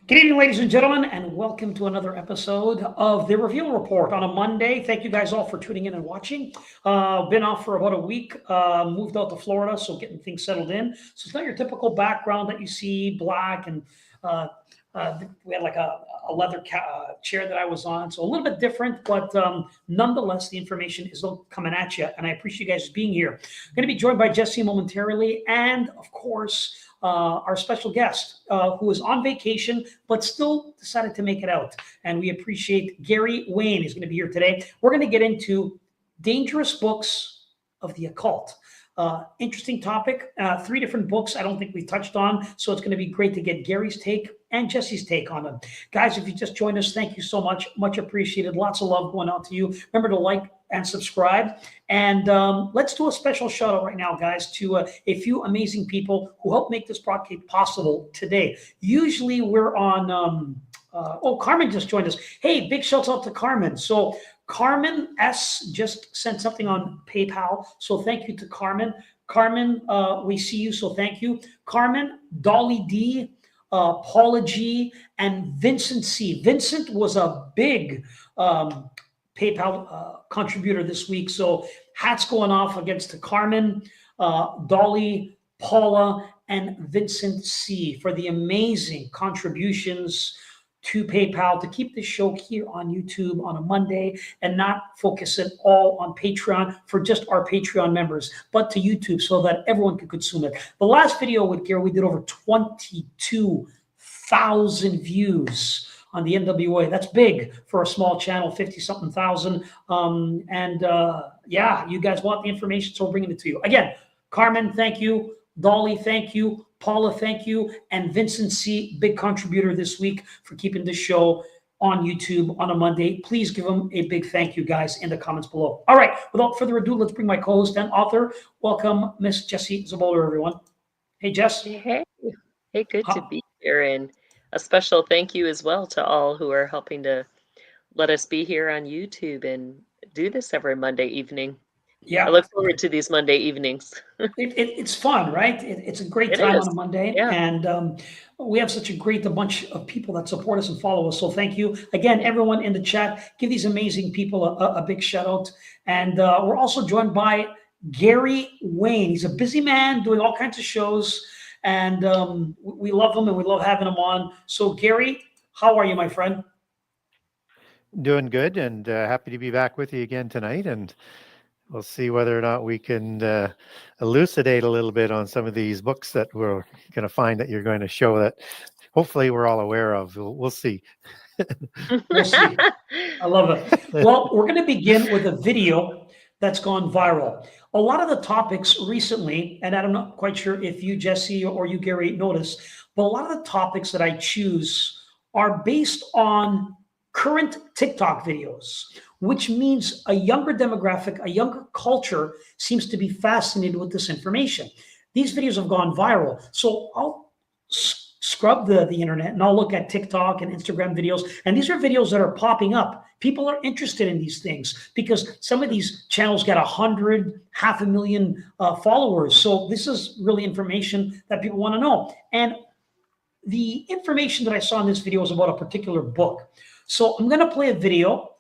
Good evening, ladies and gentlemen, and welcome to another episode of The Reveal Report on a Monday. Thank you guys all for tuning in and watching. Been off for about a week, moved out to Florida, so getting things settled in. So it's not your typical background that you see, black, and we had like a leather chair that I was on, so a little bit different, but nonetheless, the information is still coming at you, and I appreciate you guys being here. I'm going to be joined by Jesse momentarily, and of course, our special guest who is on vacation but still decided to make it out, and we appreciate Gary Wayne is going to be here today. We're going to get into dangerous books of the occult. Interesting topic. 3 different books I don't think we touched on, so it's going to be great to get Gary's take and Jesse's take on them. Guys, if you just joined us, thank you so much. Much appreciated. Lots of love going out to you. Remember to like and subscribe. And let's do a special shout out right now, guys, to a few amazing people who helped make this broadcast possible today. Usually we're on, Carmen just joined us. Hey, big shout out to Carmen. So Carmen S just sent something on PayPal. So thank you to Carmen. Carmen, we see you. So thank you. Carmen, Dolly D, Paula G, and Vincent C. Vincent was a big PayPal contributor this week. So hats going off against to Carmen, Dolly, Paula, and Vincent C for the amazing contributions to PayPal to keep the show here on YouTube on a Monday and not focus it all on Patreon for just our Patreon members, but to YouTube so that everyone can consume it. The last video with Gary, we did over 22,000 views on the NWA. That's big for a small channel, 50-something thousand. Yeah, you guys want the information, so we're bringing it to you. Again, Carmen, thank you. Dolly, thank you. Paula, thank you. And Vincent C., big contributor this week for keeping this show on YouTube on a Monday. Please give them a big thank you, guys, in the comments below. All right, without further ado, let's bring my co-host and author. Welcome, Miss Jessie Zaboler, everyone. Hey, Jess. Hey, good to be here. And a special thank you as well to all who are helping to let us be here on YouTube and do this every Monday evening. Yeah, I look forward to these Monday evenings. It's fun, right? It's a great time on a Monday. Yeah. And we have such a bunch of people that support us and follow us. So thank you. Again, everyone in the chat, give these amazing people a big shout out. And we're also joined by Gary Wayne. He's a busy man doing all kinds of shows. And we love him and we love having him on. So Gary, how are you, my friend? Doing good, and happy to be back with you again tonight. And we'll see whether or not we can elucidate a little bit on some of these books that we're going to find that you're going to show that hopefully we're all aware of. We'll see. We'll see. I love it. Well, we're going to begin with a video that's gone viral. A lot of the topics recently, and I'm not quite sure if you, Jesse, or you, Gary, noticed, but a lot of the topics that I choose are based on current TikTok videos, which means a younger demographic, a younger culture seems to be fascinated with this information. These videos have gone viral. So I'll scrub the internet and I'll look at TikTok and Instagram videos. And these are videos that are popping up. People are interested in these things because some of these channels get 100, 500,000 followers. So this is really information that people want to know. And the information that I saw in this video is about a particular book. So I'm going to play a video.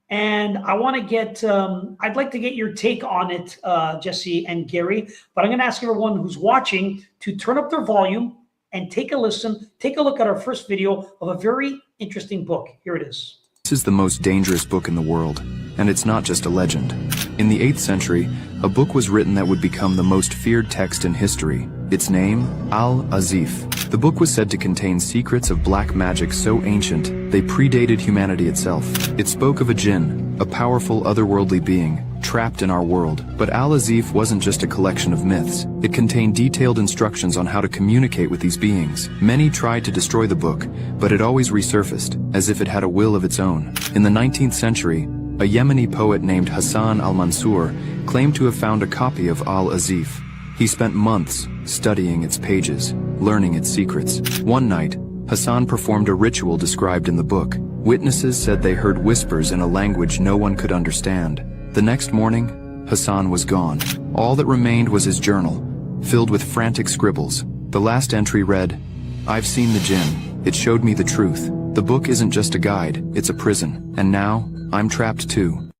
And I want to get, I'd like to get your take on it, Jesse and Gary, but I'm going to ask everyone who's watching to turn up their volume and take a listen, take a look at our first video of a very interesting book. Here it is. This is the most dangerous book in the world, and it's not just a legend. In the 8th century, a book was written that would become the most feared text in history. Its name, Azif. The book was said to contain secrets of black magic so ancient, they predated humanity itself. It spoke of a jinn, a powerful otherworldly being, trapped in our world. But Azif wasn't just a collection of myths. It contained detailed instructions on how to communicate with these beings. Many tried to destroy the book, but it always resurfaced, as if it had a will of its own. In the 19th century, a Yemeni poet named Hassan al-Mansur claimed to have found a copy of Azif. He spent months studying its pages, learning its secrets. One night, Hassan performed a ritual described in the book. Witnesses said they heard whispers in a language no one could understand. The next morning, Hassan was gone. All that remained was his journal, filled with frantic scribbles. The last entry read, "I've seen the jinn. It showed me the truth. The book isn't just a guide, it's a prison. And now, I'm trapped too.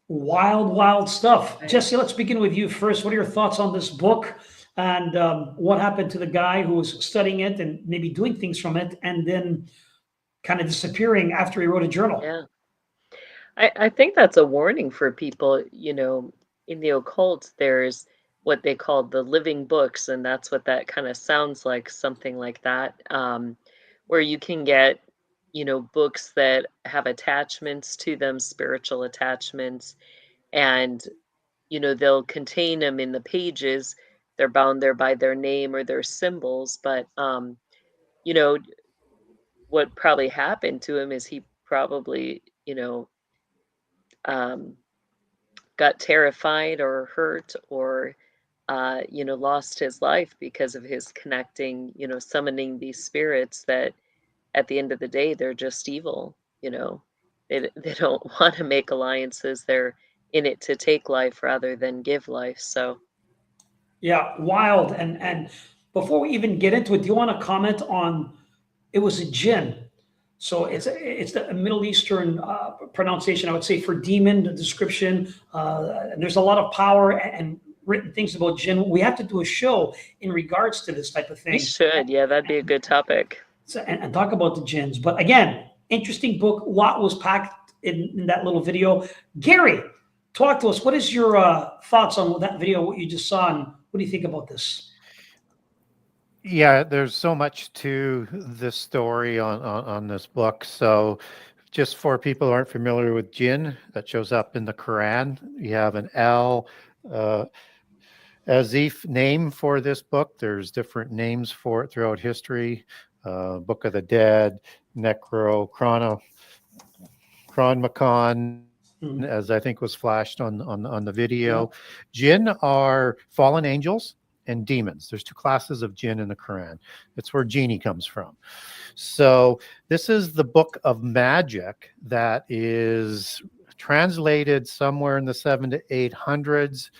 Wild, wild stuff. Jesse, let's begin with you first. What are your thoughts on this book? And what happened to the guy who was studying it and maybe doing things from it and then kind of disappearing after he wrote a journal? Yeah. I think that's a warning for people. You know, in the occult, there's what they call the living books, and that's what that kind of sounds like, something like that, where you can get, you know, books that have attachments to them, spiritual attachments, and, you know, they'll contain them in the pages. They're bound there by their name or their symbols, but, you know, what probably happened to him is he probably, you know, um, got terrified or hurt or you know, lost his life because of his connecting, you know, summoning these spirits that at the end of the day they're just evil. You know, they don't want to make alliances. They're in it to take life rather than give life. So Yeah, wild. And before we even get into it, do you want to comment on it was a jinn? So it's the Middle Eastern pronunciation, I would say, for demon, the description. And there's a lot of power and written things about jinn. We have to do a show in regards to this type of thing. we should. Yeah, that'd be a good topic. So, and talk about the jinns. But again, interesting book. A lot was packed in that little video. Gary, talk to us. What is your thoughts on that video, what you just saw, and what do you think about this? Yeah, there's so much to this story on this book. So just for people who aren't familiar with jinn, that shows up in the Quran. You have an Azif name for this book. There's different names for it throughout history. Book of the Dead, Necro, Chronmacon, as I think was flashed on the video. Yeah. Jinn are fallen angels and demons. There's two classes of jinn in the Quran. It's where Genie comes from. So this is the book of magic that is translated somewhere in the 700s to 800s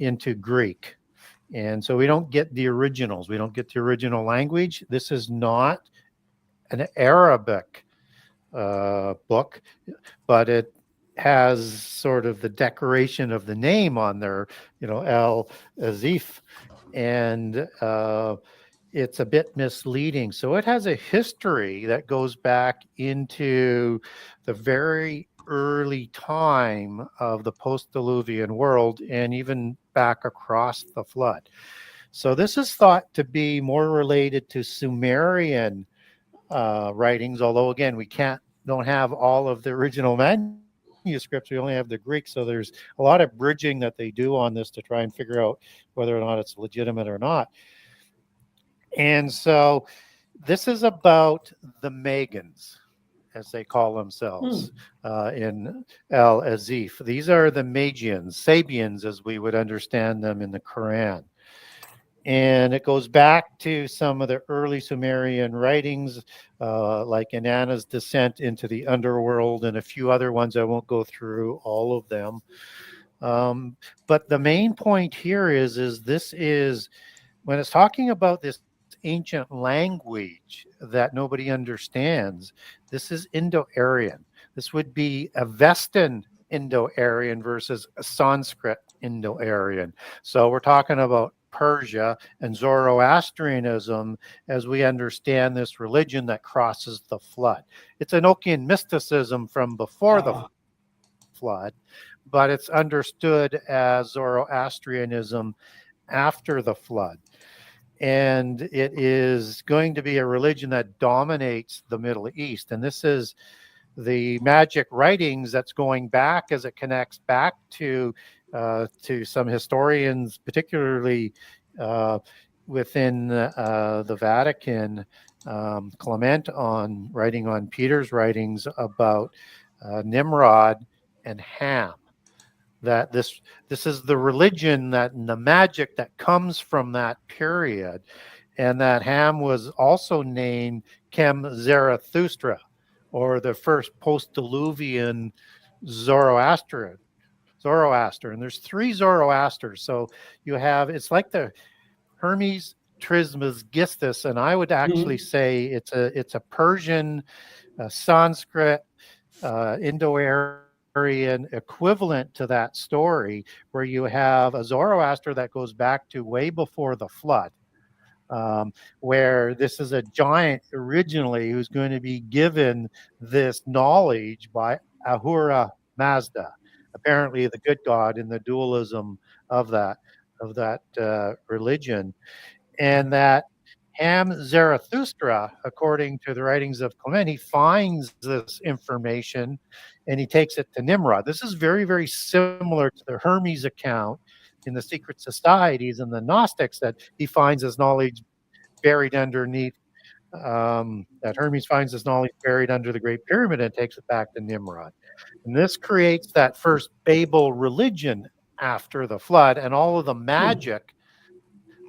into Greek. And so we don't get the originals. We don't get the original language. This is not an Arabic book, but it has sort of the decoration of the name on there, you know, Azif, and it's a bit misleading. So it has a history that goes back into the very early time of the post-Diluvian world and even back across the flood. So this is thought to be more related to Sumerian writings, although again, we don't have all of the original manuscripts. We only have the Greek, so there's a lot of bridging that they do on this to try and figure out whether or not it's legitimate or not. And so this is about the Magans, as they call themselves, in Azif. These are the Magians, Sabians, as we would understand them in the Quran. And it goes back to some of the early Sumerian writings, like Inanna's descent into the underworld and a few other ones. I won't go through all of them. But the main point here is this is, when it's talking about this ancient language that nobody understands, this is Indo-Aryan. This would be a Vestan Indo-Aryan versus a Sanskrit Indo-Aryan. So we're talking about Persia and Zoroastrianism as we understand this religion that crosses the flood. It's Enochian mysticism from before the flood, but it's understood as Zoroastrianism after the flood. And it is going to be a religion that dominates the Middle East. And this is the magic writings that's going back, as it connects back to some historians, particularly within the Vatican, Clement writing on Peter's writings about Nimrod and Ham. That this is the religion and the magic that comes from that period, and that Ham was also named Chem Zarathustra, or the first post-Diluvian Zoroaster. And there's three Zoroasters. So you have, it's like the Hermes Trismegistus, and I would actually say it's a Persian, Sanskrit, Indo-Aryan equivalent to that story, where you have a Zoroaster that goes back to way before the flood, where this is a giant originally who's going to be given this knowledge by Ahura Mazda, apparently the good god in the dualism of that religion, and that Ham Zarathustra, according to the writings of Clement, he finds this information and he takes it to Nimrod. This is very, very similar to the Hermes account in the secret societies and the Gnostics, that he finds his knowledge buried underneath, that Hermes finds his knowledge buried under the Great Pyramid and takes it back to Nimrod. And this creates that first Babel religion after the flood and all of the magic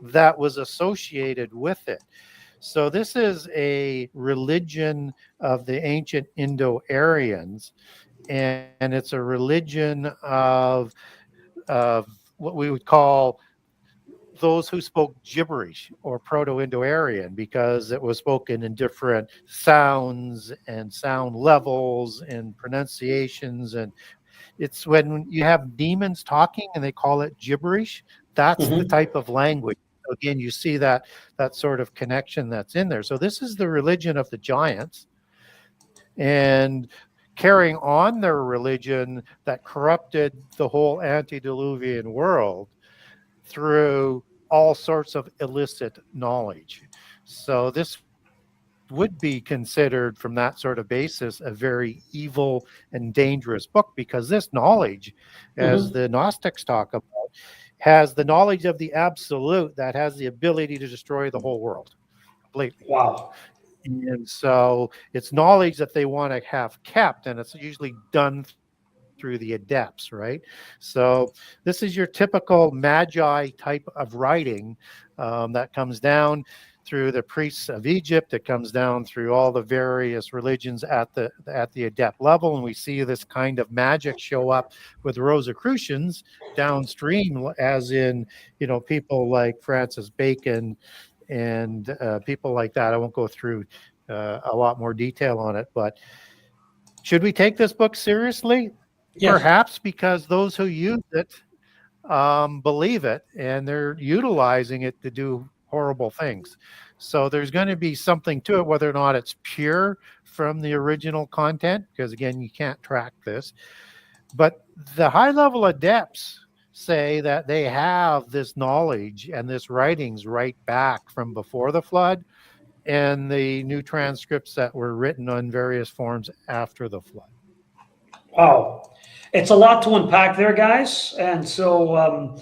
that was associated with it. So this is a religion of the ancient Indo-Aryans, and it's a religion of what we would call those who spoke gibberish or Proto-Indo-Aryan, because it was spoken in different sounds and sound levels and pronunciations. And it's when you have demons talking and they call it gibberish, that's the type of language. Again, you see that sort of connection that's in there. So this is the religion of the giants, and carrying on their religion that corrupted the whole antediluvian world through all sorts of illicit knowledge. So this would be considered, from that sort of basis, a very evil and dangerous book, because this knowledge, as the Gnostics talk about, has the knowledge of the absolute that has the ability to destroy the whole world completely. Wow. And so it's knowledge that they want to have kept, and it's usually done through the adepts, right? So this is your typical magi type of writing that comes down through the priests of Egypt. It comes down through all the various religions at the adept level, and we see this kind of magic show up with Rosicrucians downstream, as in, you know, people like Francis Bacon and people like that. I won't go through a lot more detail on it, but should we take this book seriously? Yes. Perhaps, because those who use it believe it, and they're utilizing it to do horrible things. So there's going to be something to it, whether or not it's pure from the original content, because again, you can't track this. But the high-level adepts say that they have this knowledge and this writings right back from before the flood, and the new transcripts that were written on various forms after the flood. Wow. It's a lot to unpack there, guys. And so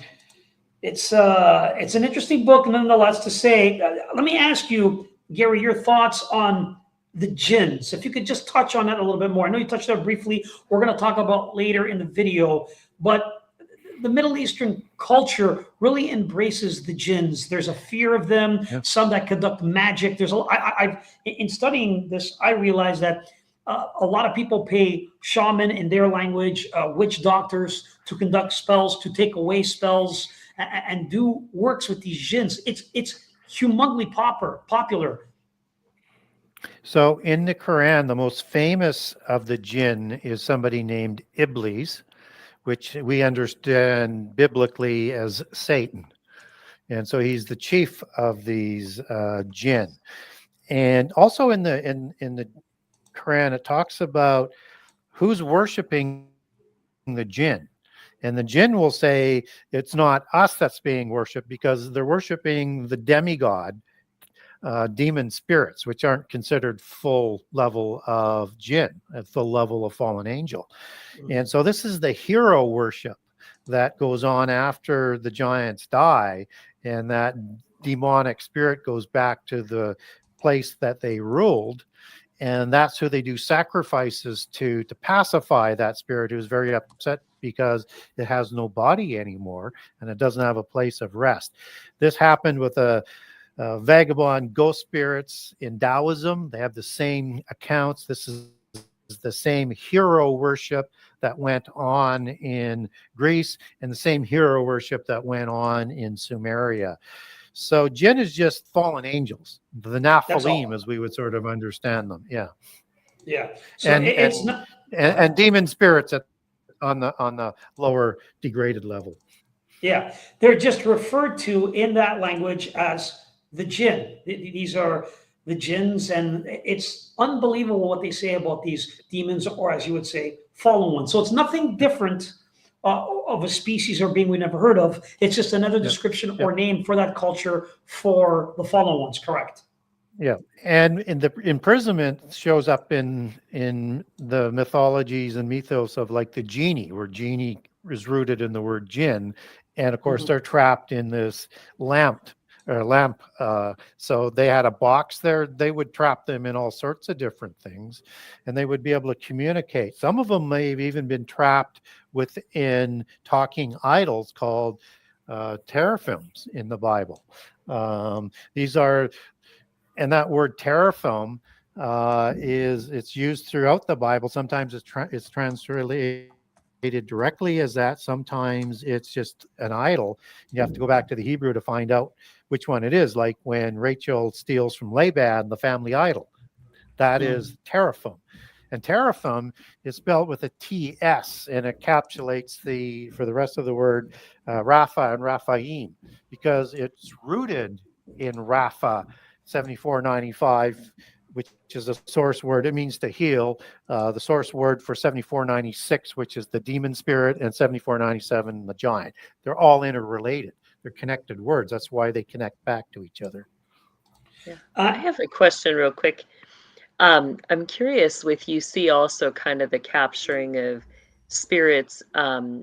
it's an interesting book nonetheless to say. Let me ask you, Gary, your thoughts on the jinns. If you could just touch on that a little bit more. I know you touched on it briefly. We're going to talk about later in the video, but the Middle Eastern culture really embraces the jinns. There's a fear of them, some that conduct magic. There's in studying this, I realized that a lot of people pay shaman in their language, witch doctors, to conduct spells, to take away spells, and do works with these jinns. It's humongously popular. So in the Quran, the most famous of the jinn is somebody named Iblis, which we understand biblically as Satan. And so he's the chief of these jinn. And also in the Quran, it talks about who's worshiping the jinn. And the jinn will say it's not us that's being worshipped, because they're worshiping the demigod, demon spirits, which aren't considered full level of jinn, at full level of fallen angel. And so this is the hero worship that goes on after the giants die, and that demonic spirit goes back to the place that they ruled. And that's who they do sacrifices to pacify that spirit, who's very upset because it has no body anymore and it doesn't have a place of rest. This happened with vagabond ghost spirits in Taoism. They have the same accounts. This is the same hero worship that went on in Greece, and the same hero worship that went on in Sumeria. So jinn is just fallen angels, the That's Nephilim, all. as we would sort of understand them. Yeah. Yeah. So it's not. And demon spirits on the lower degraded level. Yeah, they're just referred to in that language as the jinn. These are the jinns, and it's unbelievable what they say about these demons, or as you would say, fallen ones. So it's nothing different of a species or being we never heard of. It's just another description or name for that culture for the fallen ones. Correct. Yeah, and in the imprisonment shows up in the mythologies and mythos of like the genie, where genie is rooted in the word jinn, and of course they're trapped in this lamp. So they had a box there. They would trap them in all sorts of different things, and they would be able to communicate. Some of them may have even been trapped within talking idols called teraphims in the Bible. These are. And that word teraphim it's used throughout the Bible. Sometimes it's translated directly as that. Sometimes it's just an idol. You have to go back to the Hebrew to find out which one it is. Like when Rachel steals from Laban, the family idol, that is teraphim. And teraphim is spelled with a TS, and it encapsulates for the rest of the word, Rapha and Raphaim, because it's rooted in Rapha 7495, which is a source word. It means to heal. The source word for 7496, which is the demon spirit, and 7497, the giant. They're all interrelated. They're connected words. That's why they connect back to each other. Yeah. I have a question real quick. I'm curious with you see also kind of the capturing of spirits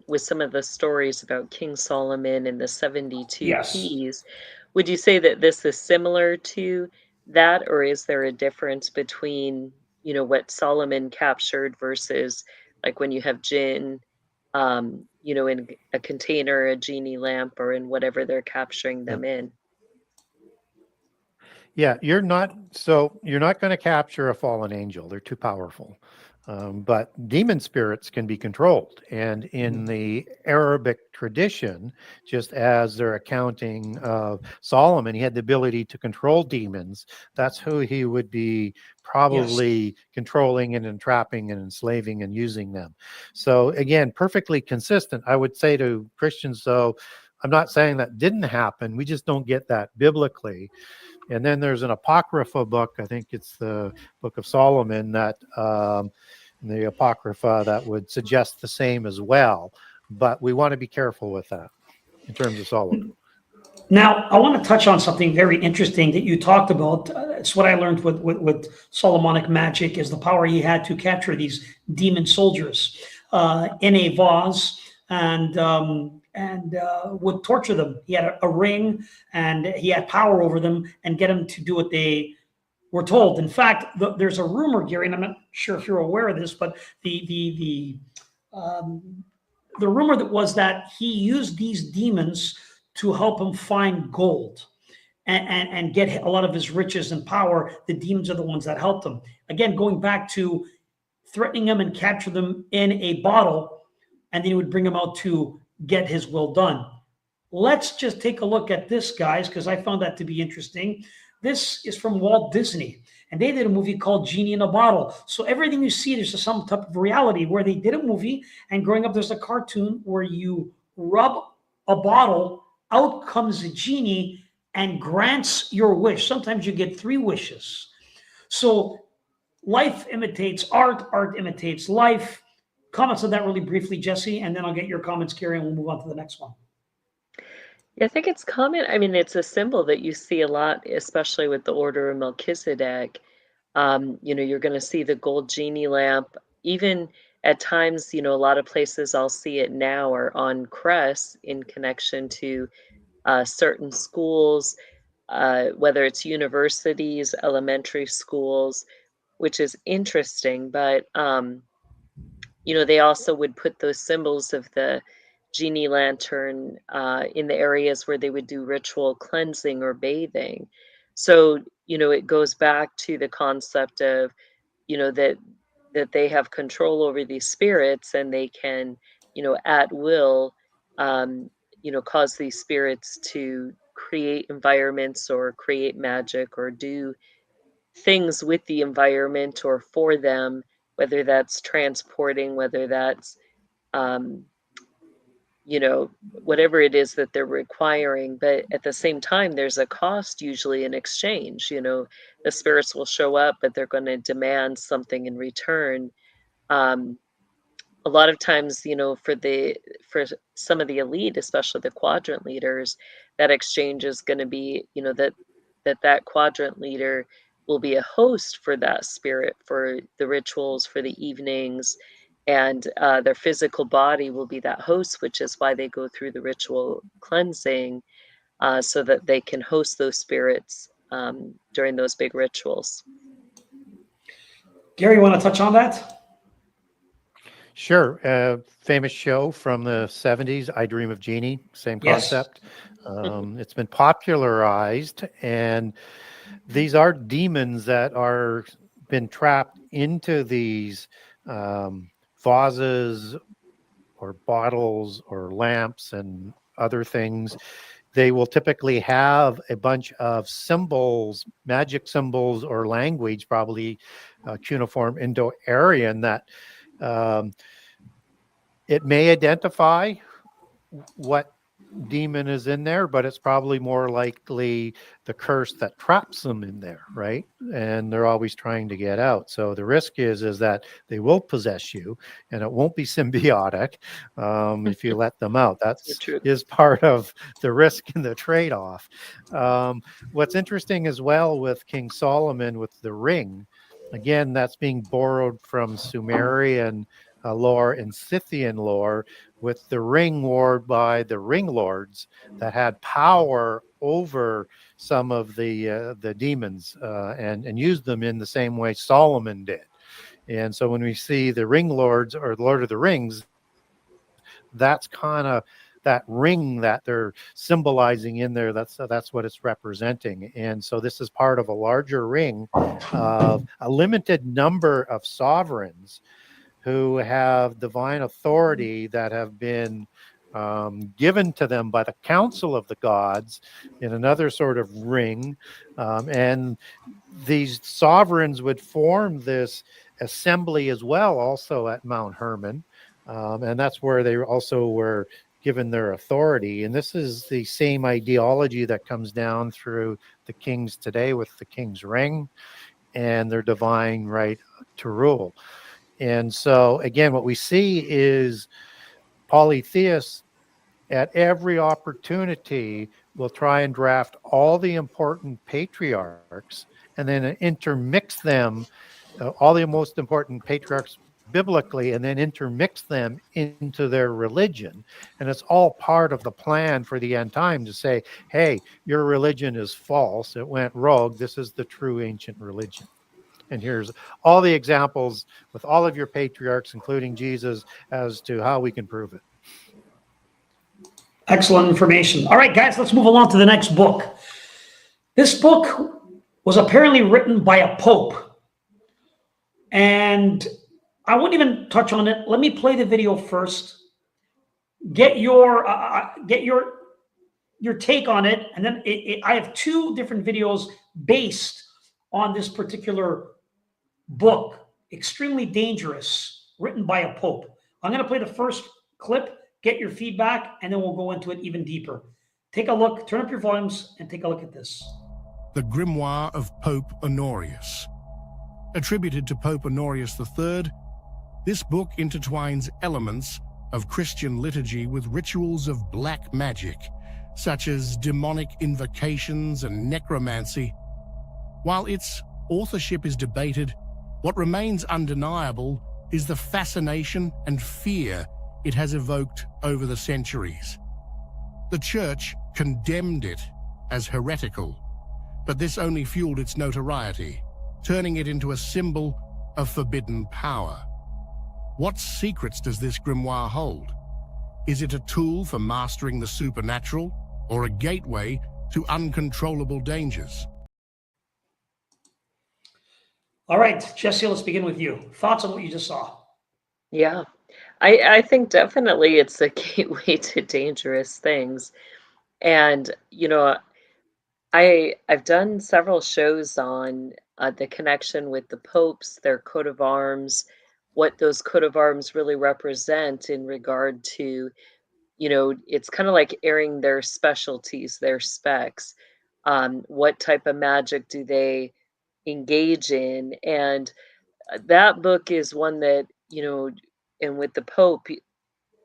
with some of the stories about King Solomon and the 72 keys. Would you say that this is similar to that, or is there a difference between, what Solomon captured versus like when you have jinn, in a container, a genie lamp, or in whatever they're capturing them in? Yeah, you're not going to capture a fallen angel. They're too powerful. But demon spirits can be controlled. And in the Arabic tradition, just as they're accounting of Solomon, he had the ability to control demons. That's who he would be probably controlling and entrapping and enslaving and using them. So again, perfectly consistent. I would say to Christians, though, I'm not saying that didn't happen. We just don't get that biblically. And then there's an Apocrypha book, I think it's the Book of Solomon, that the Apocrypha that would suggest the same as well. But we want to be careful with that in terms of Solomon. Now, I want to touch on something very interesting that you talked about. It's what I learned with Solomonic magic is the power he had to capture these demon soldiers in a vase and would torture them. He had a ring and he had power over them and get them to do what they were told. In fact, there's a rumor, Gary, and I'm not sure if you're aware of this, but the rumor that was that he used these demons to help him find gold and get a lot of his riches and power. The demons are the ones that helped him. Again, going back to threatening them and capture them in a bottle, and then he would bring them out to get his will done. Let's just take a look at this, guys, because I found that to be interesting. This is from Walt Disney, and they did a movie called Genie in a Bottle. So everything you see, there's some type of reality where they did a movie, and growing up, there's a cartoon where you rub a bottle, out comes a genie and grants your wish. Sometimes you get 3 wishes. So life imitates art, art imitates life. Comments on that really briefly, Jesse, and then I'll get your comments, Carrie, and we'll move on to the next one. Yeah, I think it's common. I mean, it's a symbol that you see a lot, especially with the Order of Melchizedek. You're going to see the gold genie lamp. Even at times, a lot of places I'll see it now are on crests in connection to certain schools, whether it's universities, elementary schools, which is interesting. But they also would put those symbols of the genie lantern in the areas where they would do ritual cleansing or bathing. So, it goes back to the concept of, that they have control over these spirits and they can, at will, cause these spirits to create environments or create magic or do things with the environment or for them, whether that's transporting, whether that's whatever it is that they're requiring. But at the same time, there's a cost usually in exchange. The spirits will show up, but they're going to demand something in return. A lot of times, for some of the elite, especially the quadrant leaders, that exchange is going to be, that quadrant leader will be a host for that spirit, for the rituals, for the evenings, and their physical body will be that host, which is why they go through the ritual cleansing, so that they can host those spirits during those big rituals. Gary, you want to touch on that? Sure. Famous show from the 70s, I Dream of Genie, same concept. It's been popularized, and these are demons that are been trapped into these vases or bottles or lamps and other things. They will typically have a bunch of symbols, magic symbols or language, probably cuneiform Indo-Aryan, that it may identify what demon is in there, but it's probably more likely the curse that traps them in there, right? And they're always trying to get out. So the risk is that they will possess you, and it won't be symbiotic if you let them out. Is part of the risk and the trade-off. What's interesting as well with King Solomon with the ring, again, that's being borrowed from Sumerian lore and Scythian lore, with the ring worn by the ring lords that had power over some of the demons and used them in the same way Solomon did. And so when we see the ring lords or Lord of the Rings, that's kind of that ring that they're symbolizing in there. That's what it's representing. And so this is part of a larger ring of a limited number of sovereigns who have divine authority that have been given to them by the council of the gods in another sort of ring. And these sovereigns would form this assembly as well, also at Mount Hermon. And that's where they also were given their authority. And this is the same ideology that comes down through the kings today with the king's ring and their divine right to rule. And so, again, what we see is polytheists at every opportunity will try and draft all the important patriarchs and then intermix them, all the most important patriarchs biblically, and then intermix them into their religion. And it's all part of the plan for the end time to say, hey, your religion is false. It went rogue. This is the true ancient religion. And here's all the examples with all of your patriarchs, including Jesus, as to how we can prove it. Excellent information. All right, guys, let's move along to the next book. This book was apparently written by a pope. And I wouldn't even touch on it. Let me play the video first. Get your take on it. And then I have two different videos based on this particular book, Extremely Dangerous, written by a pope. I'm going to play the first clip, get your feedback, and then we'll go into it even deeper. Take a look, turn up your volumes, and take a look at this. The Grimoire of Pope Honorius. Attributed to Pope Honorius III, this book intertwines elements of Christian liturgy with rituals of black magic, such as demonic invocations and necromancy. While its authorship is debated, what remains undeniable is the fascination and fear it has evoked over the centuries. The Church condemned it as heretical, but this only fueled its notoriety, turning it into a symbol of forbidden power. What secrets does this grimoire hold? Is it a tool for mastering the supernatural, or a gateway to uncontrollable dangers? All right, Jesse, let's begin with you. Thoughts on what you just saw? Yeah, I think definitely it's a gateway to dangerous things. And, I've done several shows on the connection with the popes, their coat of arms, what those coat of arms really represent in regard to, it's kind of like airing their specialties, their specs. What type of magic do they engage in? And that book is one that, and with the Pope,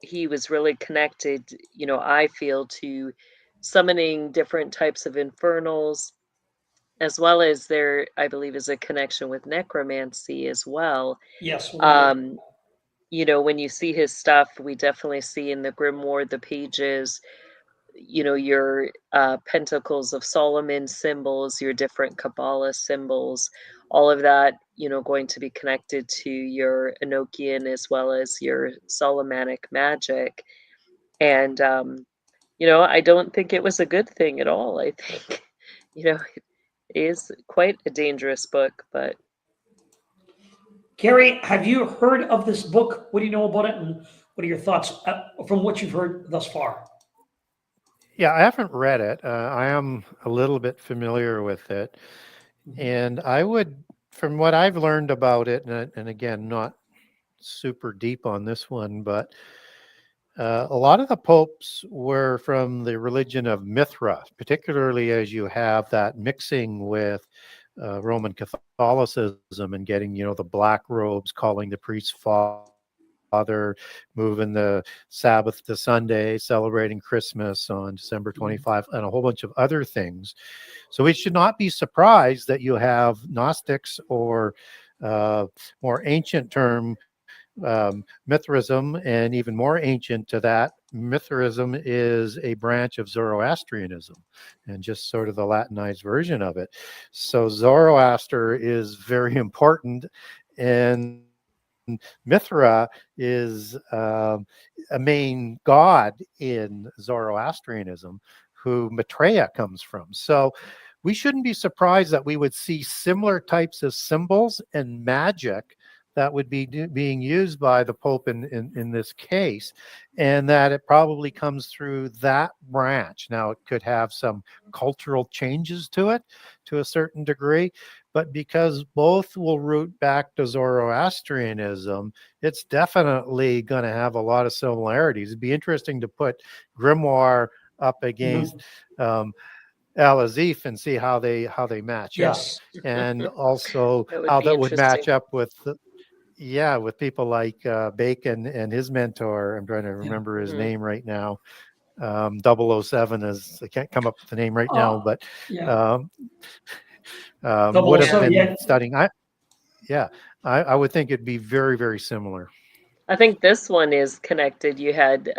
he was really connected, I feel, to summoning different types of infernals, as well as there, I believe, is a connection with necromancy as well. Yes, right. Um, when you see his stuff, we definitely see in the Grimoire, the pages, your Pentacles of Solomon symbols, your different Kabbalah symbols, all of that, going to be connected to your Enochian as well as your Solomonic magic. And, I don't think it was a good thing at all. I think, it is quite a dangerous book, but. Gary, have you heard of this book? What do you know about it? And what are your thoughts from what you've heard thus far? Yeah, I haven't read it. I am a little bit familiar with it. And I would, from what I've learned about it, and again, not super deep on this one, but a lot of the popes were from the religion of Mithra, particularly as you have that mixing with Roman Catholicism and getting, the black robes, calling the priests father, moving the Sabbath to Sunday, celebrating Christmas on December 25, and a whole bunch of other things. So we should not be surprised that you have Gnostics or more ancient term Mithraism, and even more ancient to that, Mithraism is a branch of Zoroastrianism and just sort of the Latinized version of it. So Zoroaster is very important, and Mithra is a main god in Zoroastrianism, who Maitreya comes from. So we shouldn't be surprised that we would see similar types of symbols and magic that would be being used by the Pope in this case, and that it probably comes through that branch. Now, it could have some cultural changes to it to a certain degree, but because both will root back to Zoroastrianism, it's definitely going to have a lot of similarities. It'd be interesting to put Grimoire up against Azif and see how they match up, and also how that would match up with with people like Bacon and his mentor. I'm trying to remember his name right now. 007 is, I can't come up with the name right now, but would have been studying. I would think it'd be very, very similar. I think this one is connected. You had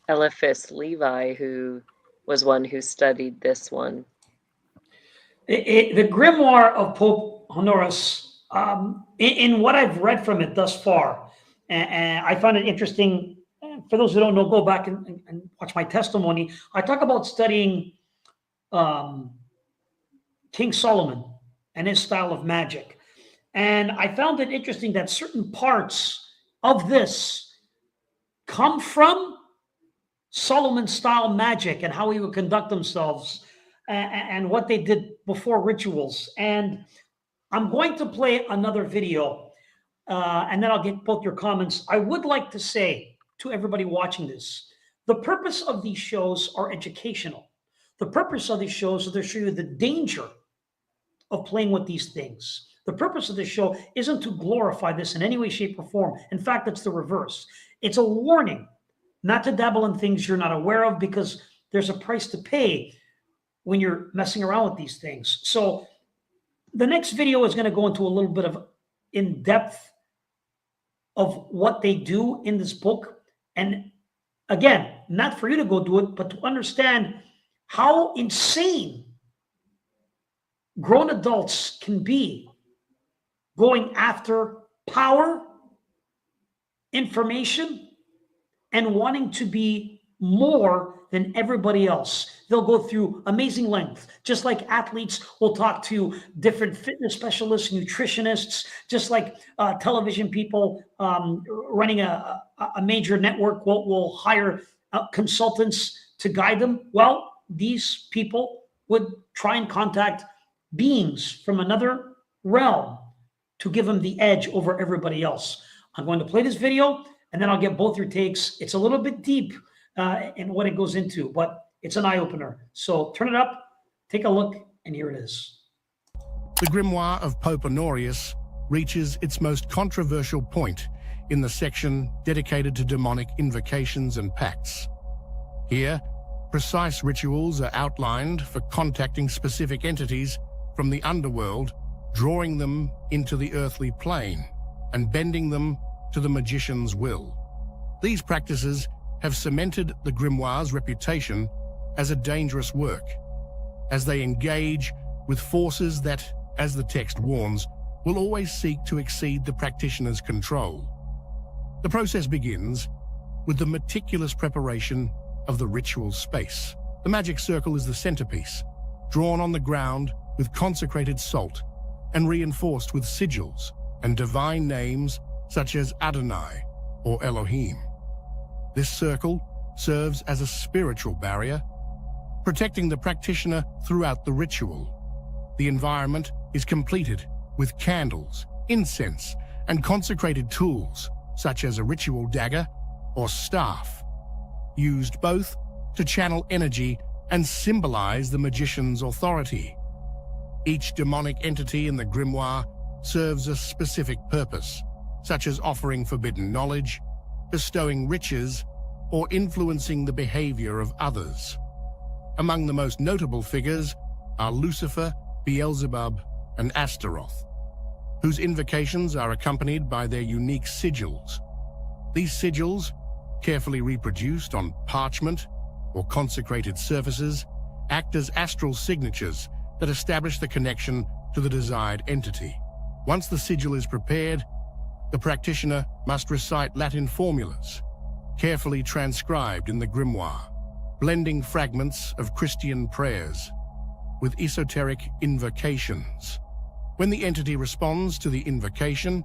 Eliphas Levi, who was one who studied this one. The Grimoire of Pope Honorius, in what I've read from it thus far, and I found it interesting. For those who don't know, go back and watch my testimony. I talk about studying King Solomon and his style of magic. And I found it interesting that certain parts of this come from Solomon's style magic and how he would conduct themselves and what they did before rituals. And I'm going to play another video, and then I'll get both your comments. I would like to say to everybody watching this, the purpose of these shows are educational. The purpose of these shows is to show you the danger of playing with these things. The purpose of this show isn't to glorify this in any way, shape, or form. In fact, it's the reverse. It's a warning not to dabble in things you're not aware of, because there's a price to pay when you're messing around with these things. So the next video is going to go into a little bit of in-depth of what they do in this book. And again, not for you to go do it, but to understand how insane grown adults can be going after power, information, and wanting to be more than everybody else. They'll go through amazing lengths, just like athletes will talk to different fitness specialists, nutritionists, just like television people running a major network will hire consultants to guide them. Well, these people would try and contact beings from another realm to give them the edge over everybody else. I'm going to play this video, and then I'll get both your takes. It's a little bit deep in what it goes into, but it's an eye-opener. So turn it up, take a look, and here it is. The Grimoire of Pope Honorius reaches its most controversial point in the section dedicated to demonic invocations and pacts. Here, precise rituals are outlined for contacting specific entities from the underworld, drawing them into the earthly plane and bending them to the magician's will. These practices have cemented the Grimoire's reputation as a dangerous work, as they engage with forces that, as the text warns, will always seek to exceed the practitioner's control. The process begins with the meticulous preparation of the ritual space. The magic circle is the centerpiece, drawn on the ground with consecrated salt and reinforced with sigils and divine names such as Adonai or Elohim. This circle serves as a spiritual barrier, protecting the practitioner throughout the ritual. The environment is completed with candles, incense, and consecrated tools such as a ritual dagger or staff, used both to channel energy and symbolize the magician's authority. Each demonic entity in the grimoire serves a specific purpose, such as offering forbidden knowledge, bestowing riches, or influencing the behavior of others. Among the most notable figures are Lucifer, Beelzebub, and Astaroth, whose invocations are accompanied by their unique sigils. These sigils, carefully reproduced on parchment or consecrated surfaces, act as astral signatures that establish the connection to the desired entity. Once the sigil is prepared, the practitioner must recite Latin formulas, carefully transcribed in the grimoire, blending fragments of Christian prayers with esoteric invocations. When the entity responds to the invocation,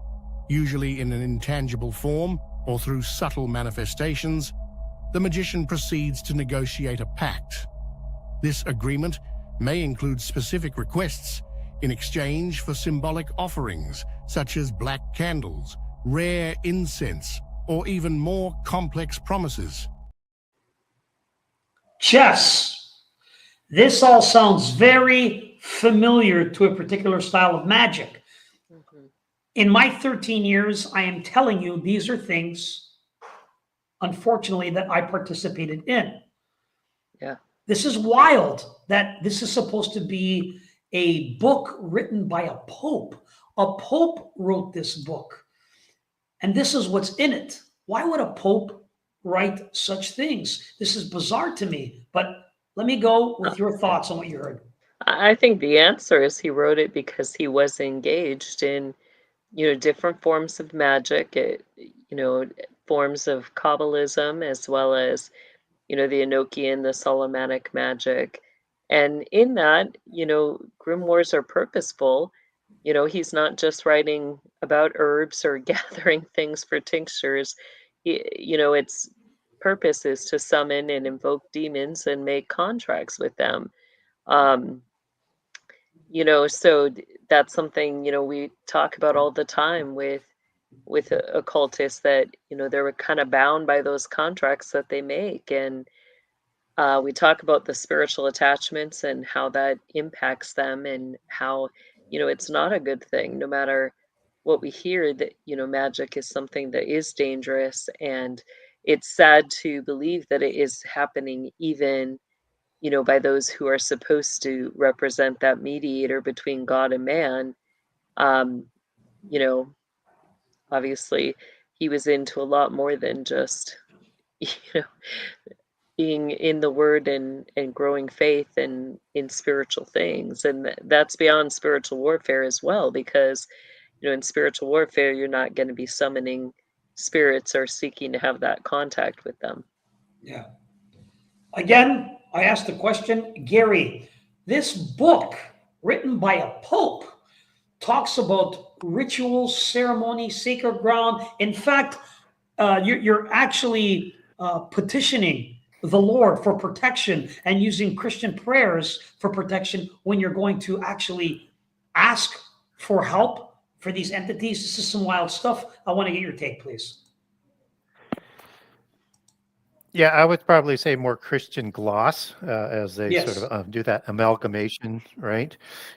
usually in an intangible form or through subtle manifestations, the magician proceeds to negotiate a pact. This agreement may include specific requests in exchange for symbolic offerings such as black candles, rare incense, or even more complex promises. Chess. This all sounds very familiar to a particular style of magic. In my 13 years, I am telling you, these are things, unfortunately, that I participated in. Yeah. This is wild that this is supposed to be a book written by a pope. A pope wrote this book, and this is what's in it. Why would a pope write such things? This is bizarre to me, but let me go with your thoughts on what you heard. I think the answer is he wrote it because he was engaged in, different forms of magic, forms of Kabbalism, as well as, the Enochian, the Solomonic magic. And in that, grimoires are purposeful. He's not just writing about herbs or gathering things for tinctures. Its purpose is to summon and invoke demons and make contracts with them. So that's something, we talk about all the time with occultists, that, they're kind of bound by those contracts that they make. And we talk about the spiritual attachments and how that impacts them, and how, it's not a good thing. No matter what we hear, that, magic is something that is dangerous, and it's sad to believe that it is happening even, by those who are supposed to represent that mediator between God and man. Obviously he was into a lot more than just, being in the word and growing faith and in spiritual things. And that's beyond spiritual warfare as well, because, in spiritual warfare, you're not going to be summoning spirits or seeking to have that contact with them. Yeah. Again, I asked the question, Gary, this book written by a pope talks about rituals, ceremony, sacred ground. In fact, you're actually petitioning the Lord for protection and using Christian prayers for protection when you're going to actually ask for help for these entities. This is some wild stuff. I want to get your take, please. Yeah, I would probably say more Christian gloss as they Yes. sort of do that amalgamation, right?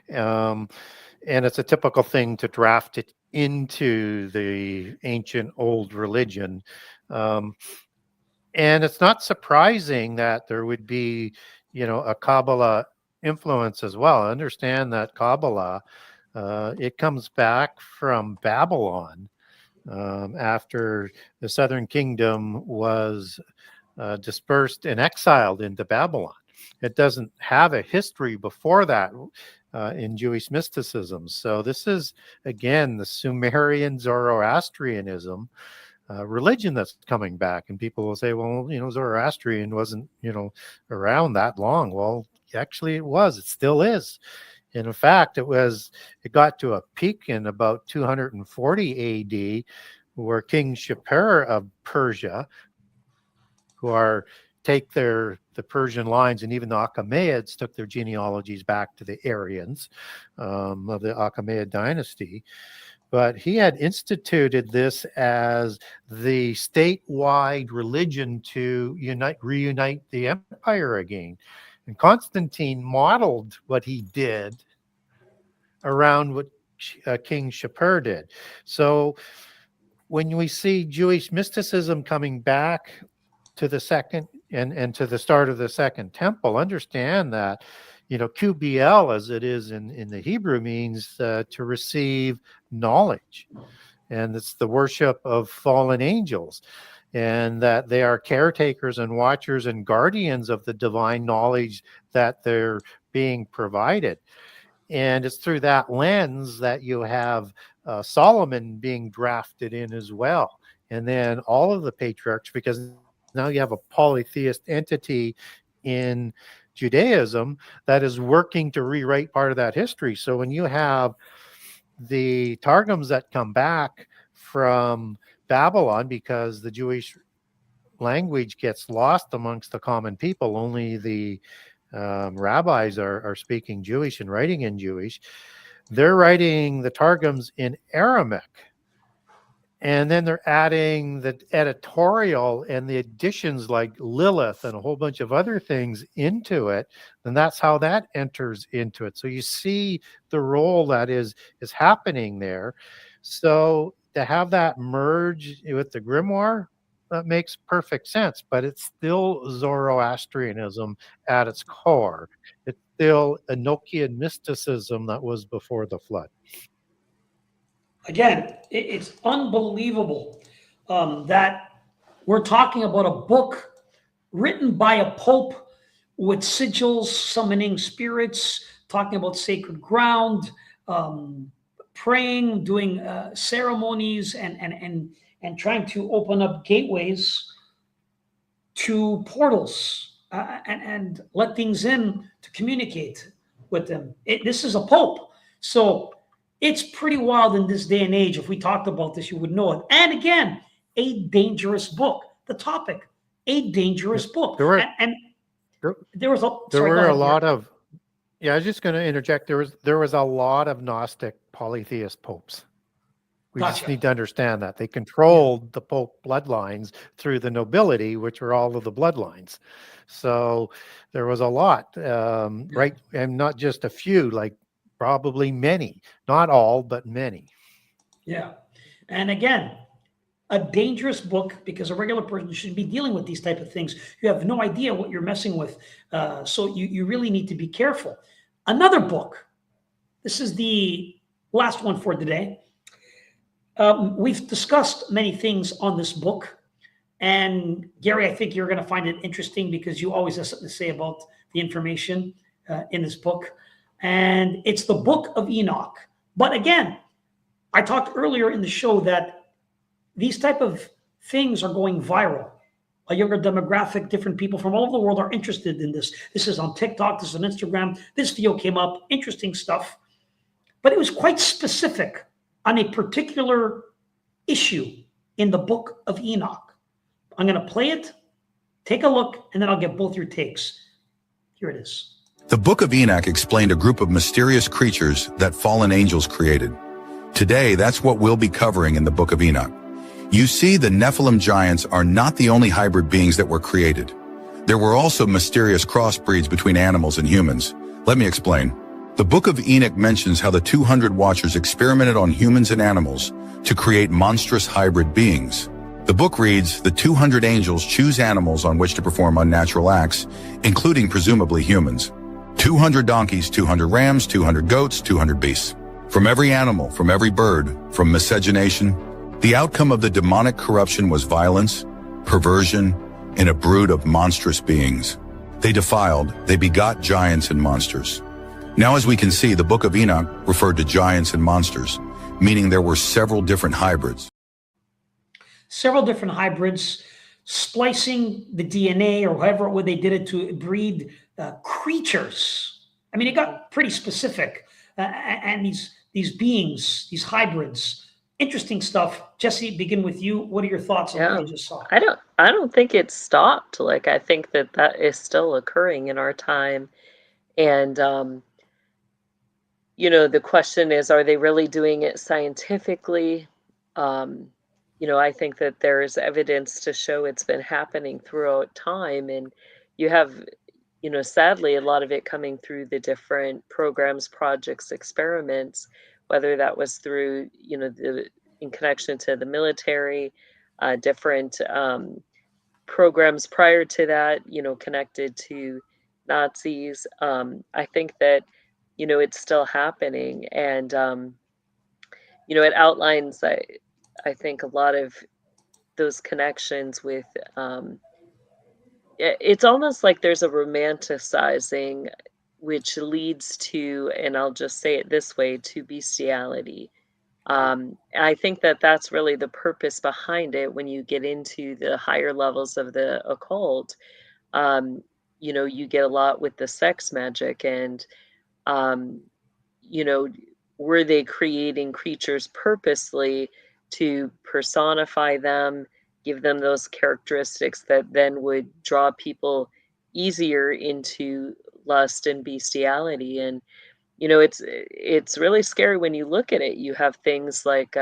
And it's a typical thing to draft it into the ancient old religion. And it's not surprising that there would be, a Kabbalah influence as well. I understand that Kabbalah, it comes back from Babylon after the Southern Kingdom was dispersed and exiled into Babylon. It doesn't have a history before that in Jewish mysticism. So this is, again, the Sumerian Zoroastrianism religion that's coming back. And people will say, well, Zoroastrian wasn't, around that long. Well, actually it was. It still is. And in fact, it got to a peak in about 240 AD, where King Shapur of Persia, who take the Persian lines, and even the Achaemenids took their genealogies back to the Aryans of the Achaemenid dynasty. But he had instituted this as the statewide religion to reunite the empire again. And Constantine modeled what he did around what King Shapur did. So when we see Jewish mysticism coming back to the second and to the start of the Second Temple, understand that, QBL, as it is in the Hebrew, means to receive knowledge. And it's the worship of fallen angels, and that they are caretakers and watchers and guardians of the divine knowledge that they're being provided. And it's through that lens that you have Solomon being drafted in as well. And then all of the patriarchs, because now you have a polytheist entity in Judaism that is working to rewrite part of that history. So when you have the Targums that come back from Babylon, because the Jewish language gets lost amongst the common people, only the rabbis are speaking Jewish and writing in Jewish. They're writing the Targums in Aramaic. And then they're adding the editorial and the additions like Lilith and a whole bunch of other things into it. And that's how that enters into it. So you see the role that is happening there. So to have that merge with the Grimoire, that makes perfect sense. But it's still Zoroastrianism at its core. It's still Enochian mysticism that was before the flood. Again, it's unbelievable that we're talking about a book written by a pope with sigils, summoning spirits, talking about sacred ground, praying, doing ceremonies, and trying to open up gateways to portals and let things in to communicate with them. This is a pope. So it's pretty wild in this day and age. If we talked about this, you would know it. And again, a dangerous book. The topic, a dangerous book. There were a lot of. Yeah, I was just going to interject. There was a lot of Gnostic polytheist popes. We just need to understand that they controlled the pope bloodlines through the nobility, which were all of the bloodlines. So there was a lot, right? And not just a few, like probably many, not all, but many. Yeah. And again, a dangerous book, because a regular person shouldn't be dealing with these type of things. You have no idea what you're messing with. So you really need to be careful. Another book. This is the last one for today. We've discussed many things on this book. And Gary, I think you're going to find it interesting because you always have something to say about the information in this book. And it's the Book of Enoch. But again, I talked earlier in the show that these type of things are going viral. A younger demographic, different people from all over the world are interested in this. This is on TikTok, this is on Instagram. This video came up, interesting stuff. But it was quite specific on a particular issue in the Book of Enoch. I'm going to play it. Take a look, and then I'll get both your takes. Here it is. The Book of Enoch explained a group of mysterious creatures that fallen angels created. Today, that's what we'll be covering in the Book of Enoch. You see, the Nephilim giants are not the only hybrid beings that were created. There were also mysterious crossbreeds between animals and humans. Let me explain. The Book of Enoch mentions how the 200 Watchers experimented on humans and animals to create monstrous hybrid beings. The book reads, the 200 angels choose animals on which to perform unnatural acts, including presumably humans. 200 donkeys, 200 rams, 200 goats, 200 beasts. From every animal, from every bird, from miscegenation. The outcome of the demonic corruption was violence, perversion, and a brood of monstrous beings. They defiled, they begot giants and monsters. Now, as we can see, the Book of Enoch referred to giants and monsters, meaning there were several different hybrids. Several different hybrids splicing the DNA or however way they did it to breed creatures. I mean, it got pretty specific. And these beings, these hybrids, interesting stuff. Jesse, begin with you. What are your thoughts on what you just saw? I don't think it's stopped. Like, I think that is still occurring in our time. And, you know, the question is, are they really doing it scientifically? You know, I think that there's evidence to show it's been happening throughout time. And you have, you know, sadly, a lot of it coming through the different programs, projects, experiments, whether that was through, you know, in connection to the military, different programs prior to that, you know, connected to Nazis. I think that, you know, it's still happening. And, you know, it outlines, I think, a lot of those connections with, it's almost like there's a romanticizing, which leads to, and I'll just say it this way, to bestiality. I think that that's really the purpose behind it. When you get into the higher levels of the occult, you know, you get a lot with the sex magic. And, you know, were they creating creatures purposely to personify them, give them those characteristics that then would draw people easier into lust and bestiality? And, you know, it's really scary when you look at it. You have things like,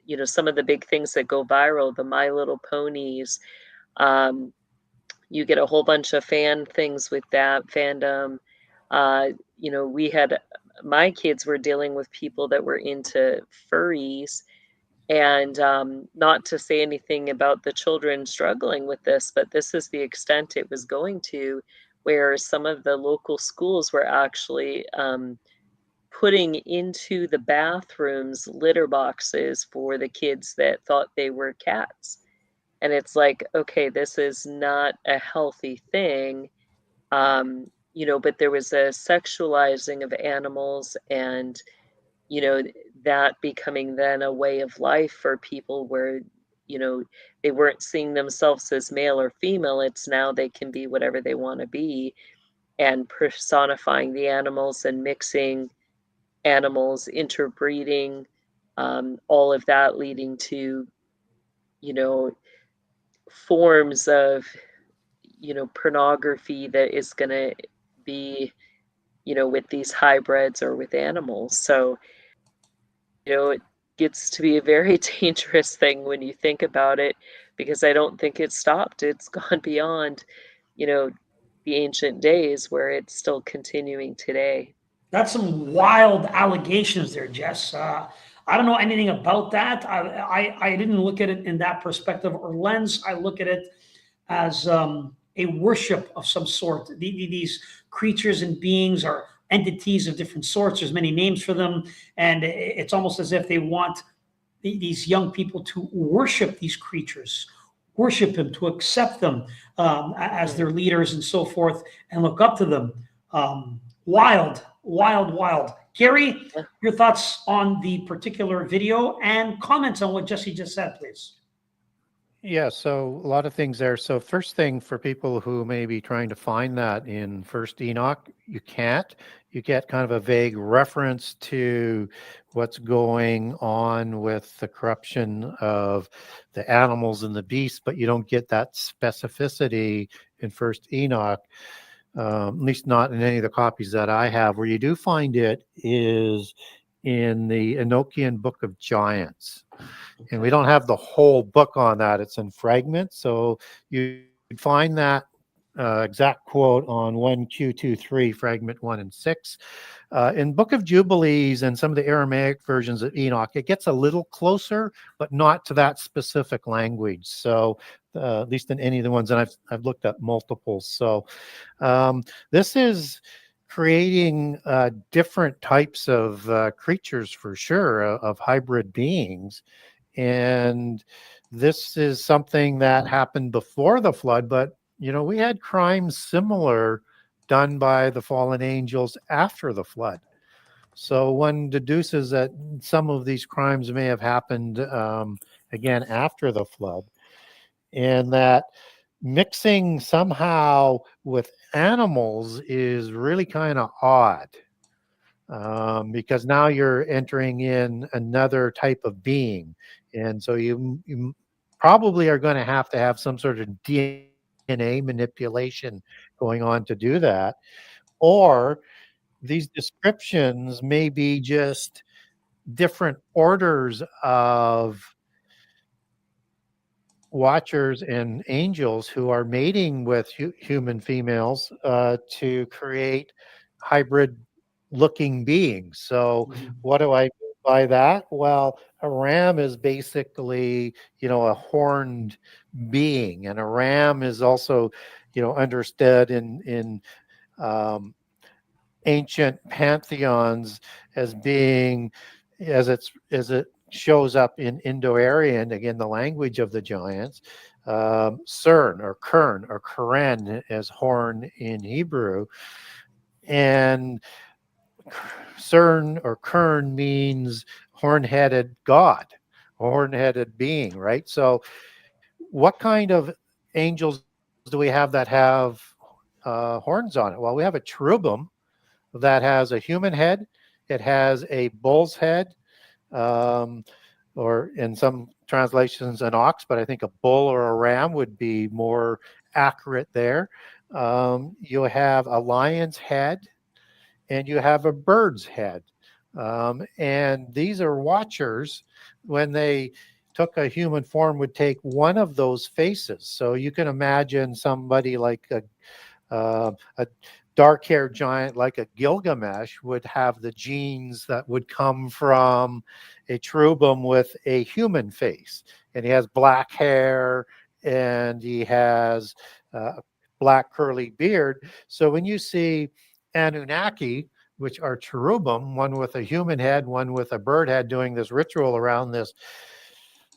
you know, some of the big things that go viral, the My Little Ponies. You get a whole bunch of fan things with that fandom. You know, my kids were dealing with people that were into furries. And not to say anything about the children struggling with this, but this is the extent it was going to, where some of the local schools were actually putting into the bathrooms litter boxes for the kids that thought they were cats. And it's like, okay, this is not a healthy thing, you know, but there was a sexualizing of animals, and, you know, that becoming then a way of life for people where, you know, they weren't seeing themselves as male or female. It's now they can be whatever they want to be, and personifying the animals and mixing animals, interbreeding, all of that leading to, you know, forms of, you know, pornography that is going to be, you know, with these hybrids or with animals. So, you know, it gets to be a very dangerous thing when you think about it, because I don't think it's stopped. It's gone beyond, you know, the ancient days, where it's still continuing today. That's some wild allegations there, Jess. I don't know anything about that. I didn't look at it in that perspective or lens. I look at it as a worship of some sort. These creatures and beings are entities of different sorts. There's many names for them. And it's almost as if they want these young people to worship these creatures, worship them, to accept them as their leaders and so forth, and look up to them. Wild. Gary, your thoughts on the particular video and comments on what Jesse just said, please. Yeah, so a lot of things there. So first thing for people who may be trying to find that in First Enoch, you can't. You get kind of a vague reference to what's going on with the corruption of the animals and the beasts, but you don't get that specificity in First Enoch, at least not in any of the copies that I have. Where you do find it is in the Enochian Book of Giants. And we don't have the whole book on that. It's in fragments. So you'd find that exact quote on 1Q23, fragment 1 and 6. In Book of Jubilees and some of the Aramaic versions of Enoch, it gets a little closer, but not to that specific language. So at least in any of the ones, and I've looked at multiples. So this is creating different types of creatures for sure, of hybrid beings. And this is something that happened before the flood, but we had crimes similar done by the fallen angels after the flood. So one deduces that some of these crimes may have happened again after the flood, and that mixing somehow with animals is really kind of odd. Because now you're entering in another type of being. And so you probably are going to have some sort of DNA manipulation going on to do that. Or these descriptions may be just different orders of watchers and angels who are mating with human females to create hybrid looking beings. So what do I mean by that? Well, a ram is basically, a horned being, and a ram is also, understood in ancient pantheons as being, as it shows up in Indo-Aryan, again, the language of the giants, Cern or Kern or Keren as horn in Hebrew. And Cern or Kern means horn-headed god, horn-headed being, right? So what kind of angels do we have that have horns on it? Well, we have a cherubim that has a human head. It has a bull's head, or in some translations an ox, but I think a bull or a ram would be more accurate there. You have a lion's head, and you have a bird's head. And these are watchers. When they took a human form, would take one of those faces. So you can imagine somebody like a dark-haired giant like a Gilgamesh would have the genes that would come from a cherubim with a human face. And he has black hair, and he has black curly beard. So when you see Anunnaki, which are cherubim, one with a human head, one with a bird head, doing this ritual around this,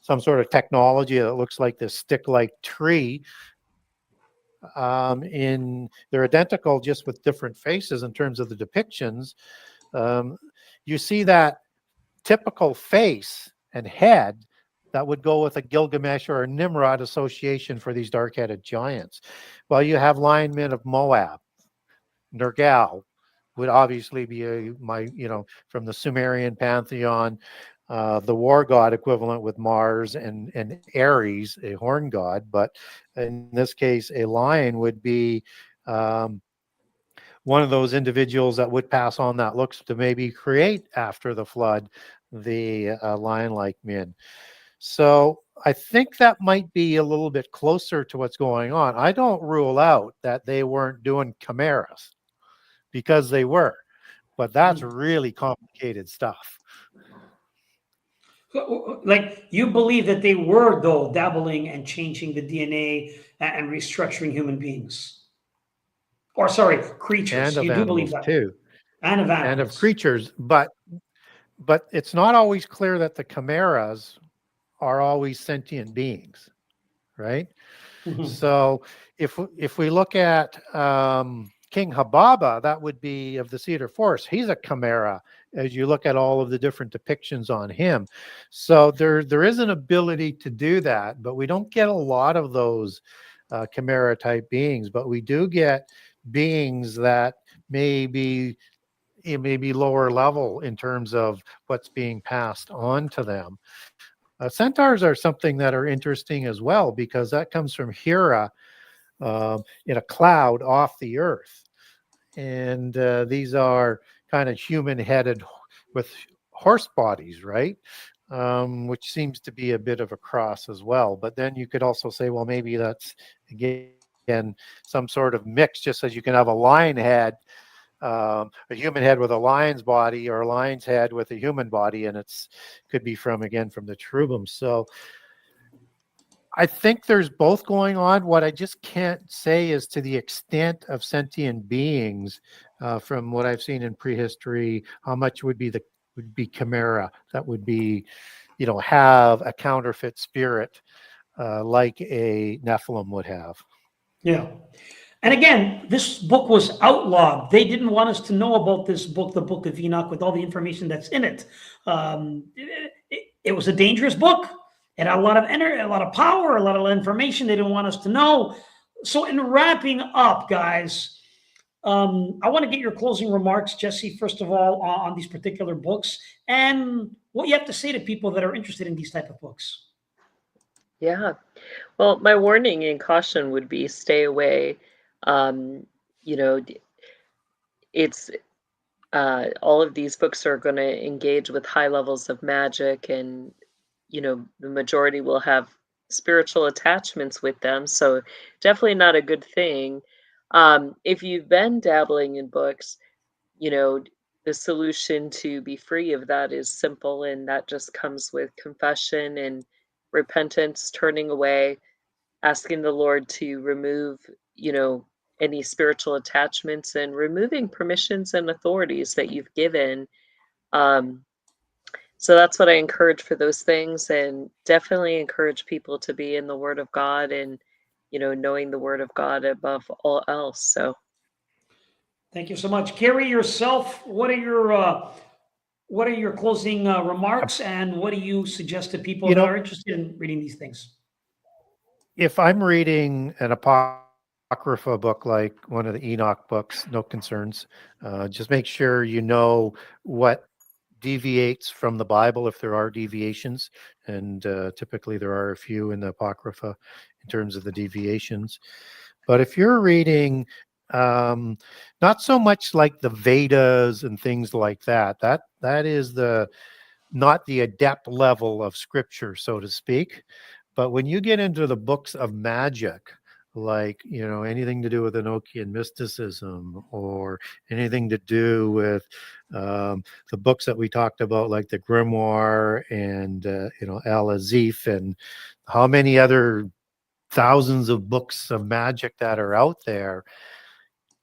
some sort of technology that looks like this stick-like tree, they're identical just with different faces in terms of the depictions. You see that typical face and head that would go with a Gilgamesh or a Nimrod association for these dark-headed giants. Well, you have linemen of Moab. Nergal would obviously be from the Sumerian pantheon, the war god equivalent with Mars and Ares, a horn god. But in this case, a lion would be one of those individuals that would pass on that looks to maybe create after the flood the lion-like men. So I think that might be a little bit closer to what's going on. I don't rule out that they weren't doing chimeras, because they were, but that's really complicated stuff. Like, you believe that they were, though, dabbling and changing the DNA and restructuring human beings, or sorry, creatures. And of You do believe animals that, too, and of animals, and of creatures, but it's not always clear that the chimeras are always sentient beings, right? So if we look at King Hababa, that would be of the Cedar Forest. He's a chimera as you look at all of the different depictions on him. So there is an ability to do that, but we don't get a lot of those chimera type beings, but we do get beings that may be lower level in terms of what's being passed on to them. Centaurs are something that are interesting as well, because that comes from Hera in a cloud off the earth. And these are kind of human-headed with horse bodies, right? Which seems to be a bit of a cross as well. But then you could also say, well, maybe that's, again, some sort of mix, just as you can have a lion head, a human head with a lion's body, or a lion's head with a human body, and it's could be from the cherubim. So I think there's both going on. What I just can't say is to the extent of sentient beings, from what I've seen in prehistory, how much would be chimera that would be, have a counterfeit spirit like a Nephilim would have. Yeah. And again, this book was outlawed. They didn't want us to know about this book, the Book of Enoch, with all the information that's in it. It was a dangerous book. It had a lot of energy, a lot of power, a lot of information they didn't want us to know. So in wrapping up, guys, I want to get your closing remarks, Jesse, first of all, on these particular books, and what you have to say to people that are interested in these type of books. Yeah. Well, my warning and caution would be stay away. It's all of these books are going to engage with high levels of magic, and the majority will have spiritual attachments with them, so definitely not a good thing. If you've been dabbling in books, the solution to be free of that is simple, and that just comes with confession and repentance, turning away, asking the Lord to remove, any spiritual attachments, and removing permissions and authorities that you've given. So that's what I encourage for those things, and definitely encourage people to be in the Word of God and, knowing the Word of God above all else. So. Thank you so much. Gary, yourself, what are your closing remarks, and what do you suggest to people that are interested in reading these things? If I'm reading an apocrypha book like one of the Enoch books, no concerns. Just make sure you know what deviates from the Bible, if there are deviations, and typically there are a few in the apocrypha in terms of the deviations. But if you're reading not so much like the Vedas and things like that is not the adept level of scripture, so to speak. But when you get into the books of magic, like, anything to do with Enochian mysticism, or anything to do with the books that we talked about, like the Grimoire and, Azif, and how many other thousands of books of magic that are out there,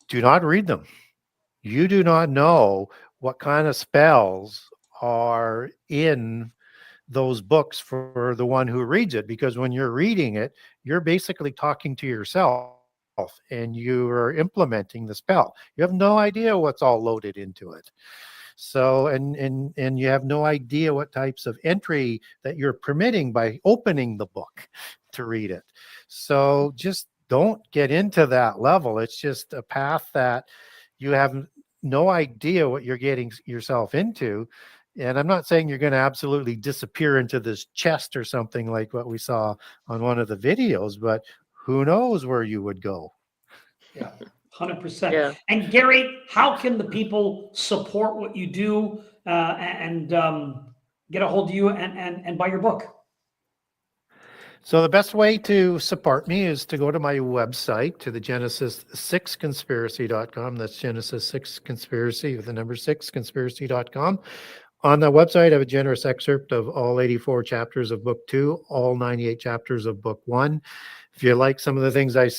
do not read them. You do not know what kind of spells are in those books for the one who reads it, because when you're reading it, you're basically talking to yourself and you are implementing the spell. You have no idea what's all loaded into it. So, and you have no idea what types of entry that you're permitting by opening the book to read it. So just don't get into that level. It's just a path that you have no idea what you're getting yourself into. And I'm not saying you're going to absolutely disappear into this chest or something like what we saw on one of the videos, but who knows where you would go. Yeah, 100%. Yeah. And Gary, how can the people support what you do and get a hold of you and buy your book? So the best way to support me is to go to my website, to the Genesis6conspiracy.com. That's Genesis6conspiracy with the number 6conspiracy.com. On the website, I have a generous excerpt of all 84 chapters of book 2, all 98 chapters of book 1. If you like some of the things I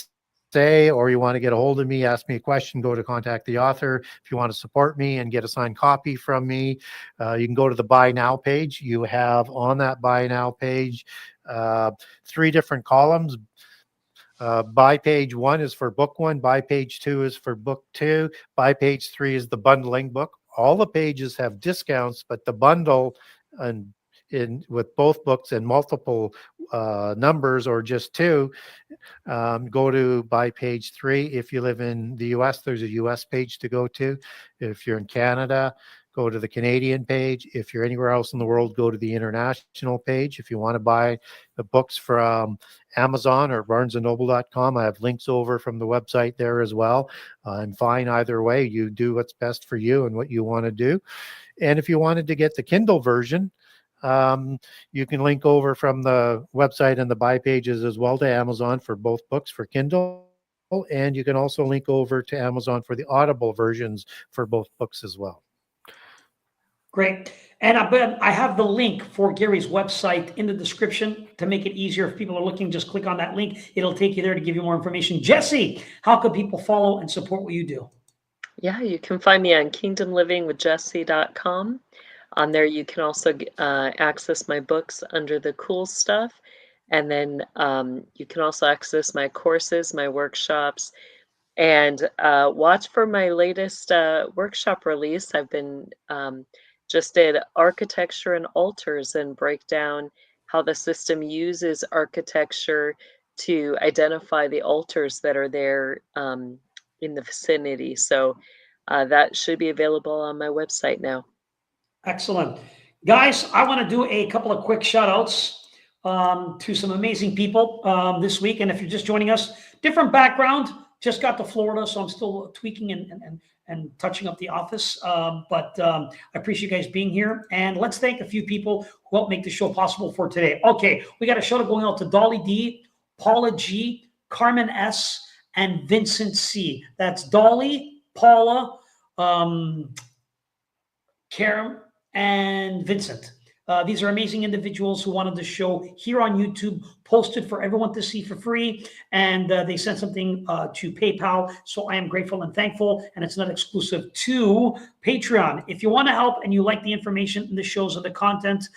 say, or you want to get a hold of me, ask me a question, go to contact the author. If you want to support me and get a signed copy from me, you can go to the Buy Now page. You have on that Buy Now page 3 different columns: Buy page 1 is for book 1. Buy page 2 is for book 2. Buy page 3 is the bundling book. All the pages have discounts, but the bundle and with both books and multiple numbers or just 2, go to buy page 3. If you live in the US, there's a US page to go to. If you're in Canada, go to the Canadian page. If you're anywhere else in the world, go to the international page. If you want to buy the books from Amazon or barnesandnoble.com, I have links over from the website there as well. I'm fine either way. You do what's best for you and what you want to do. And if you wanted to get the Kindle version, you can link over from the website and the buy pages as well to Amazon for both books for Kindle. And you can also link over to Amazon for the Audible versions for both books as well. Great. And I have the link for Gary's website in the description to make it easier. If people are looking, just click on that link. It'll take you there to give you more information. Jesse, how can people follow and support what you do? Yeah, you can find me on kingdomlivingwithjesse.com. On there, you can also access my books under the cool stuff. And then you can also access my courses, my workshops, and watch for my latest workshop release. I've been just did architecture and altars and break down how the system uses architecture to identify the altars that are there in the vicinity. So that should be available on my website now. Excellent. Guys, I want to do a couple of quick shout outs to some amazing people this week. And if you're just joining us, different background, just got to Florida, so I'm still tweaking and touching up the office. But I appreciate you guys being here. And let's thank a few people who helped make the show possible for today. Okay, we got a shout out going out to Dolly D, Paula G, Carmen S, and Vincent C. That's Dolly, Paula, Karen, and Vincent. These are amazing individuals who wanted the show here on YouTube posted for everyone to see for free. And they sent something to PayPal. So I am grateful and thankful. And it's not exclusive to Patreon. If you want to help and you like the information in the shows and the content,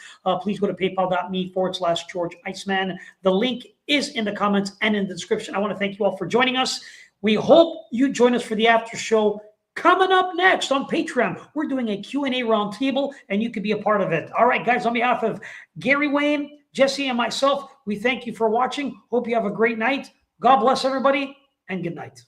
please go to paypal.me/George Iceman. The link is in the comments and in the description. I want to thank you all for joining us. We hope you join us for the after show. Coming up next on Patreon, we're doing a Q&A roundtable, and you can be a part of it. All right, guys, on behalf of Gary Wayne, Jesse, and myself, we thank you for watching. Hope you have a great night. God bless everybody, and good night.